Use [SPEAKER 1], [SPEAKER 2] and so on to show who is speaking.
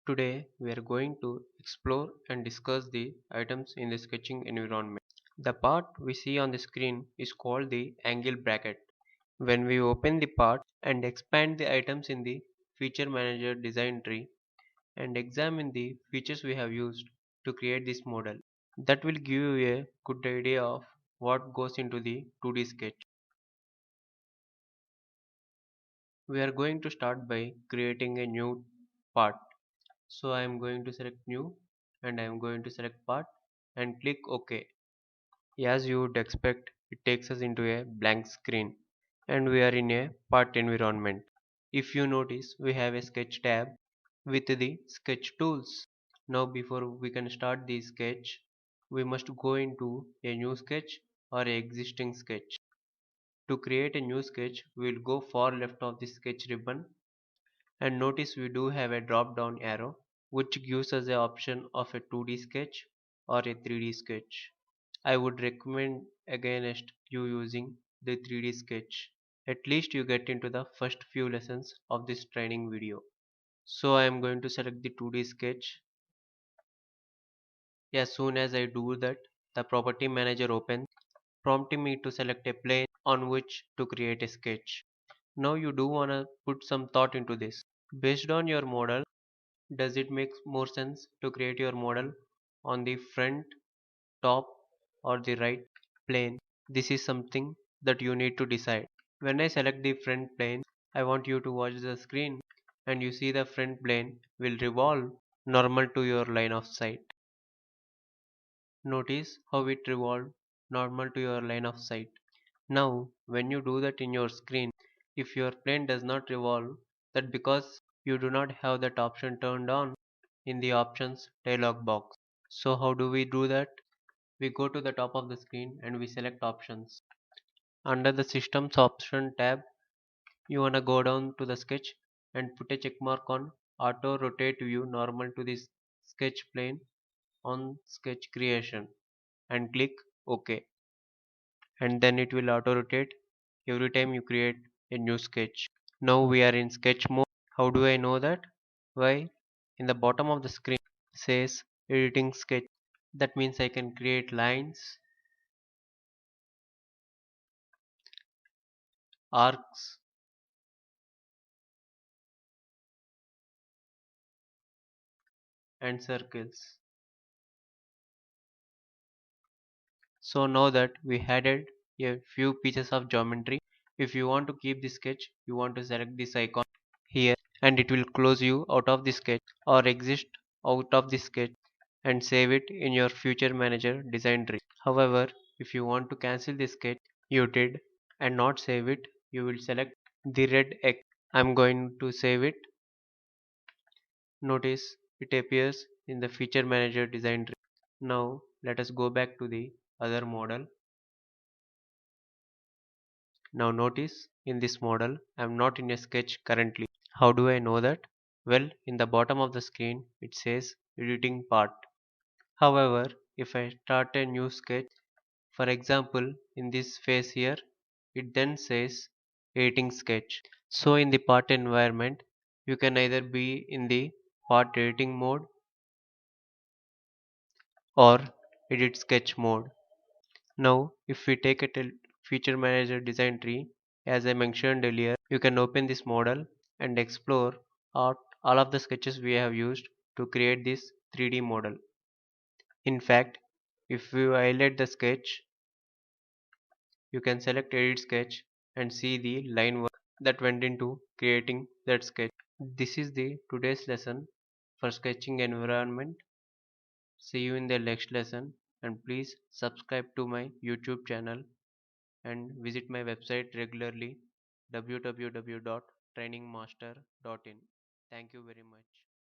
[SPEAKER 1] Today we are going to explore and discuss the items in the sketching environment. The part we see on the screen is called the angle bracket. When we open the part and expand the items in the feature manager design tree and examine the features we have used to create this model, that will give you a good idea of what goes into the 2D sketch. We are going to start by creating a new part. So I am going to select new and I am going to select part and click OK. As you would expect, it takes us into a blank screen and we are in a part environment. If you notice, we have a sketch tab with the sketch tools. Now before we can start the sketch, we must go into a new sketch or a existing sketch. To create a new sketch, we will go far left of the sketch ribbon and notice we do have a drop down arrow which gives us the option of a 2D sketch or a 3D sketch. I would recommend against you using the 3D sketch. At least you get into the first few lessons of this training video. So I am going to select the 2D sketch. As soon as I do that, the property manager opens, prompting me to select a plane on which to create a sketch. Now you do wanna put some thought into this. Based on your model, does it make more sense to create your model on the front, top, or the right plane? This is something that you need to decide. When I select the front plane, I want you to watch the screen and you see the front plane will revolve normal to your line of sight. Notice how it revolved normal to your line of sight. Now, when you do that in your screen, if your plane does not revolve, that because you do not have that option turned on in the options dialog box. So how do we do that? We go to the top of the screen and we select options. Under the systems option tab, you wanna go down to the sketch and put a check mark on auto rotate view normal to this sketch plane on sketch creation and click OK, and then it will auto rotate every time you create a new sketch. Now we are in sketch mode. How do I know that? Why? In the bottom of the screen says editing sketch. That means I can create lines, arcs, and circles. So now that we added a few pieces of geometry, if you want to keep the sketch, you want to select this icon here and it will close you out of the sketch or exist out of the sketch and save it in your future manager design tree. However, if you want to cancel the sketch you did and not save it, you will select the red X. I'm going to save it. Notice it appears in the feature manager design tree. Now let us go back to the other model. Now notice in this model I am not in a sketch currently. How do I know that? Well, in the bottom of the screen it says editing part. However, if I start a new sketch, for example in this phase here, it then says editing sketch. So in the part environment, you can either be in the part editing mode or edit sketch mode. Now, if we take a feature manager design tree, as I mentioned earlier, you can open this model and explore all of the sketches we have used to create this 3D model. In fact, if we highlight the sketch, you can select edit sketch and see the line work that went into creating that sketch. This is the today's lesson for sketching environment. See you in the next lesson and please subscribe to my YouTube channel and visit my website regularly www.trainingmaster.in. Thank you very much.